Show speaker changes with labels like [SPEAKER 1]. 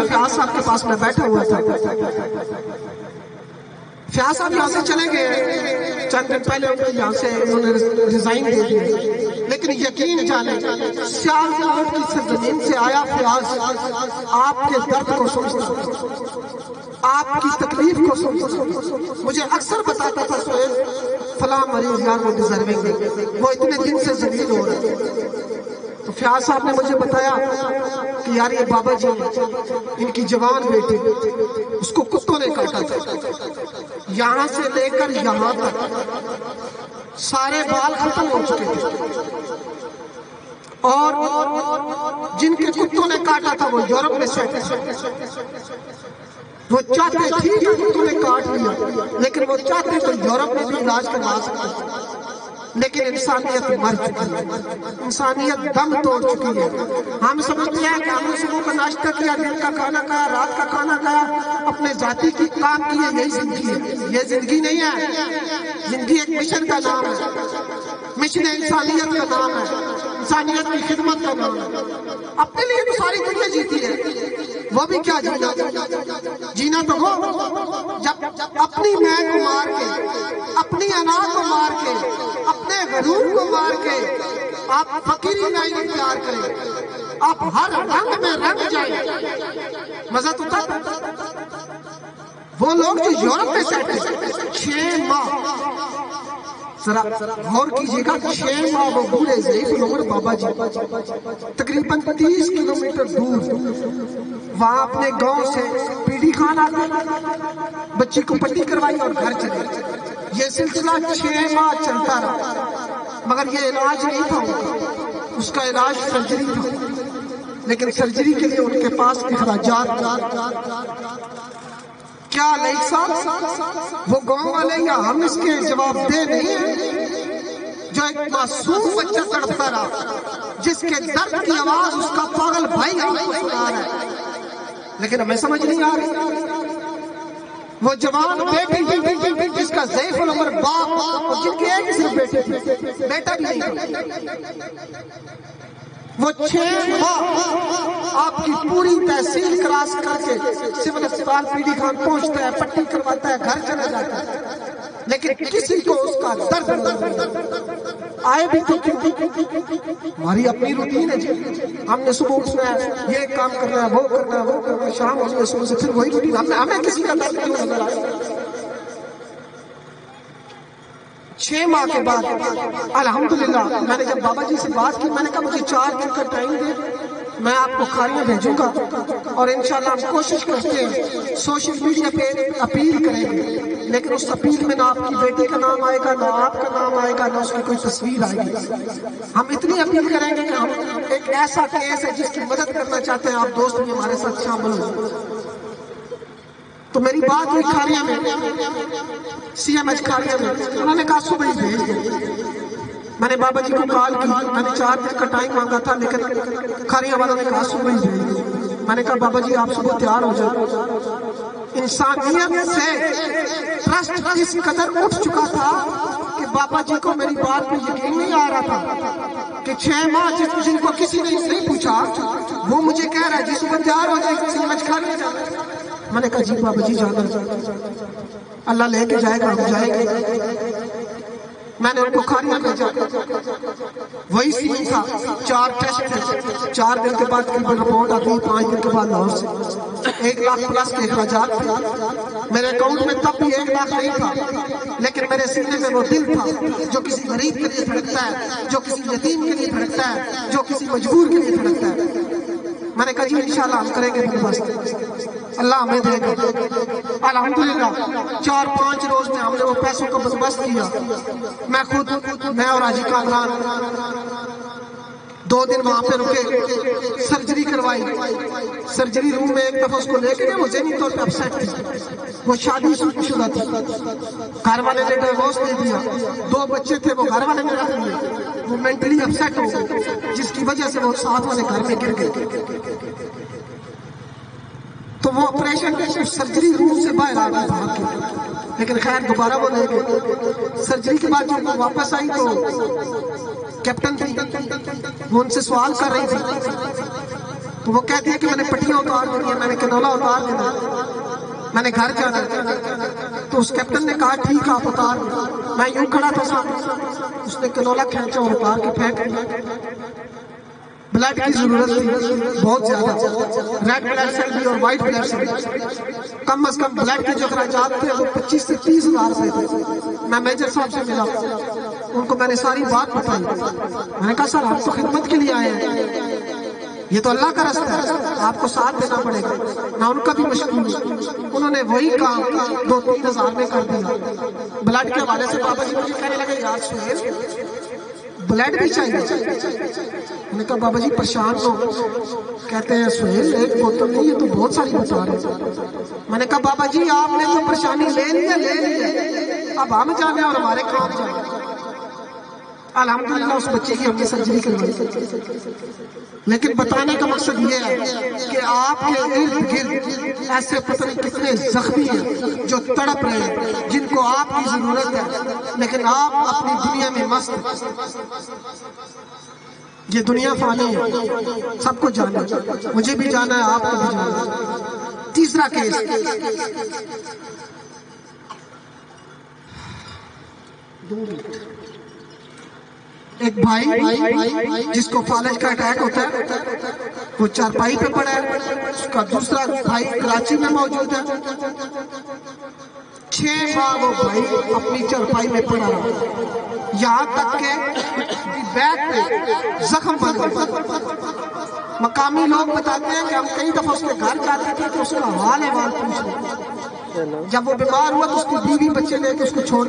[SPEAKER 1] دیکھا فیاض صاحب کے پاس میں بیٹھا ہوا تھا. فیاض صاحب یہاں سے چلے گئے چند دن پہلے یہاں سے انہوں نے ریزائن دے دیے. لیکن یقین جانے سیالکوٹ کی سرزمین سے آیا فیاض آپ کے درد کو سمجھتا, آپ کی تکلیف کو سمجھتا. مجھے اکثر بتاتا تھا سہیل فلاں مریض یار وہ ڈیزرونگ ہے, وہ اتنے دن سے ذلیل ہو رہے ہیں. تو فیاض صاحب نے مجھے بتایا کہ یار یہ بابا جی ان کی جوان بیٹی اس کو کتوں نے کاٹا تھا, یہاں سے لے کر یہاں تک سارے بال ختم ہو چکے تھے, اور جن کے کتوں نے کاٹا تھا وہ یورپ میں سے وہ چاہتے تھے کہ کتوں نے کاٹ لیا, لیکن وہ چاہتے تو یورپ میں بھی علاج کروا سکتے, لیکن انسانیت مر چکی ہے, انسانیت دم توڑ چکی ہے. ہم سمجھتے ہیں کہ ہم نے صبح کا ناشتہ کیا, دن کا کھانا کھایا, رات کا کھانا کھایا, اپنے ذاتی کی کام کیے, یہی زندگی ہے. یہ زندگی نہیں ہے, زندگی ایک مشن کا نام ہے, مشن انسانیت کا نام ہے, انسانیت کی خدمت کا نام ہے. اپنے لیے تو ساری دنیا جیتی ہے, وہ بھی کیا جینا, جینا تو وہ جب اپنی میں کو مار کے, اپنی انا کو مار کے, اپنے غرور کو مار کے آپ فقیری نہیں اختیار کریں, آپ ہر رنگ میں رنگ جائیں. مزہ تو تھا. وہ لوگ جو یورپ میں سیٹ ہیں 6 ماہ, ذرا غور کیجئے گا, 6 ماہ وہ بوڑھے ضعیف العمر بابا جی تقریباً 30 کلومیٹر دور وہاں اپنے گاؤں سے پی ڈی خان آتے, بچی کو پٹی کروائی اور گھر چلے. یہ سلسلہ 6 ماہ چلتا رہا, مگر یہ علاج نہیں تھا, اس کا علاج سرجری تھا. لیکن سرجری کے لیے ان کے پاس اخراجات کیا لائق صاحب, وہ گاؤں والے یا ہم اس کے جواب دہ نہیں ہیں. جو ایک معصوم بچہ تڑپتا رہا, جس کے درد کی آواز اس کا پاگل بھائی آپ کو سنا رہا ہے, لیکن ہمیں سمجھ نہیں آ رہی. وہ جوان بیٹی جس کا ضعیف العمر باپ, اور جن کے ایک ہی صرف بیٹا بھی نہیں, وہ 6 ماہ آپ کی پوری تحصیل کراس کر کے سول اسپتال پی ڈی خان پہنچتا ہے, پٹی کرواتا ہے, گھر چلا جاتا ہے, لیکن کسی کو اس کا درد نہیں آئے بھی تو ہماری اپنی روٹین ہے جی. ہم نے صبح اٹھنا ہے, یہ کام کرنا ہے, وہ کرنا ہے, وہ کرنا ہے, شام ہونے صبح سے پھر وہی روٹین. ہمیں کسی کا درد کیوں نظر آئے. 6 ماہ کے بعد الحمدللہ میں نے جب بابا جی سے بات کی, میں نے کہا مجھے 4 دن کا ٹائم دے, میں آپ کو کھاریاں بھیجوں گا, اور انشاءاللہ ہم کوشش کرتے ہیں سوشل میڈیا پہ اپیل کریں گے, لیکن اس اپیل میں نہ آپ کی بیٹی کا نام آئے گا, نہ آپ کا نام آئے گا, نہ اس کی کوئی تصویر آئے گی. ہم اتنی اپیل کریں گے کہ ہم ایک ایسا کیس ہے جس کی مدد کرنا چاہتے ہیں, آپ دوست بھی ہمارے ساتھ شامل ہوں. تو میری بات ہوئی کھاریاں میں, سی ایم ایچ کھاریاں میں, انہوں نے کہا صبح ہی بھیج دیں. میں نے بابا جی کو کال کی, میں نے 4 دن کا ٹائم مانگا تھا, لیکن کھاریاں والوں نے کہا صبح ہی بھیج دیں. میں نے کہا بابا جی آپ صبح تیار ہو جائیں. انسانیت سے ٹرسٹ اس قدر اٹھ چکا تھا کہ بابا جی کو میری بات پہ یقین نہیں آ رہا تھا کہ 6 ماہ جن کو کسی نے نہیں پوچھا, وہ مجھے کہہ رہا ہے جی صبح تیار ہو جائے, کسی مچ کھا لیا جائے. میں نے کہا جی بابا جی جانا, اللہ لے کے جائے گا, ہم جائیں گے. میں نے ان کو کھاریاں بھیجا, وہی سین تھا. 4 ٹیسٹ تھے, 4 دن کے بعد رپورٹ آتی, 5 دن کے بعد لاہور سے 1 لاکھ پلس کے اخراجات تھے. میرے اکاؤنٹ میں تب بھی 1 لاکھ نہیں تھا, لیکن میرے سینے میں وہ دل تھا جو کسی غریب کے لیے دھڑکتا ہے, جو کسی یتیم کے لیے دھڑکتا ہے, جو کسی مجبور کے لیے دھڑکتا ہے. میں نے کہا جی انشاءاللہ ہم کریں گے بندوبست, اللہ ہمیں دے گا. الحمدللہ 4-5 روز میں ہم نے وہ پیسوں کا بندوبست کیا. میں خود, میں اور حاجی کامران 2 دن وہاں پہ رکے, سرجری کروائی. سرجری روم میں ایک دفعہ اس کو لے کے گئے, وہ ذہنی طور پہ اپسیٹ تھی, وہ شادی شدہ تھی, گھر والے نے ڈیورس دے دیا, 2 بچے تھے وہ گھر والے نے رکھ لیے. وہ مینٹلی اپسیٹ ہو گئی, جس کی وجہ سے وہ ساتھ والے گھر میں گر گئے. تو وہ آپریشن سرجری روم سے باہر آ گئی بھاگ کے, لیکن خیر دوبارہ وہ لے گئے. سرجری کے بعد جب وہ واپس آئی تو کیپٹن تھی, وہ ان سے سوال کر رہی تھی, تو وہ کہتی ہے کہ میں نے پٹیاں اتار دی ہیں، میں نے کنولا اتار دینا، میں نے گھر جانا ہے۔ تو اس کیپٹن نے کہا ٹھیک آپ اتار دیں۔ میں یوں کھڑا تھا سامنے، اس نے کنولا کھینچا اور اتار کے پھینک دیا۔ بلڈ کی ضرورت تھی بہت زیادہ، ریڈ بلڈ سیل بھی اور وائٹ بلڈ سیل بھی۔ کم از کم بلڈ کے جو اخراجات تھے وہ 25 سے 30 ہزار روپے تھے۔ میں میجر صاحب سے ملا، ان کو میں نے ساری بات بتائی۔ میں نے کہا سر آپ تو خدمت کے لیے آئے ہیں، یہ تو اللہ کا رستہ ہے، آپ کو ساتھ دینا پڑے گا۔ میں ان کا بھی مشکور ہوں۔ انہوں نے وہی کام 2-3 ہزار میں کر دیا۔ بلڈ کے حوالے سے بابا جی مجھے کہنے لگے یار سہیل بلڈ بھی چاہیے۔ میں نے کہا بابا جی پریشان ہو، کہتے ہیں سہیل ایک بوتل نہیں، یہ تو بہت ساری بتا رہے۔ میں نے کہا بابا جی آپ نے تو پریشانی لے لی، اب ہم جانے اور ہمارے کام جانے۔ الحمدللہ اس بچے کی ہم نے سرجری کروائی، لیکن بتانے کا مقصد یہ ہے کہ آپ کے ارد گرد ایسے پتہ نہیں کتنے زخمی ہیں جو تڑپ رہے ہیں، جن کو آپ کی ضرورت ہے، لیکن آپ اپنی دنیا میں مست۔ یہ دنیا فانی ہے، سب کو جانا، مجھے بھی جانا ہے، آپ کو بھی جانا ہے۔ تیسرا کیس، ایک بھائی جس کو فالج کا اٹیک ہوتا ہے، وہ چارپائی پہ پڑا ہے، اس کا دوسرا بھائی کراچی میں موجود ہے۔ 6 ماہ وہ بھائی اپنی چارپائی میں پڑا رہا، یہاں تک کہ بیک پہ زخم بن گیا۔ مقامی لوگ بتاتے ہیں کہ ہم کئی دفعہ اس کے گھر جاتے تھے تو اس کا حال احوال پوچھتے، جب وہ بیمار ہوا تو اس کی بیوی بچے لے کے اس کو چھوڑ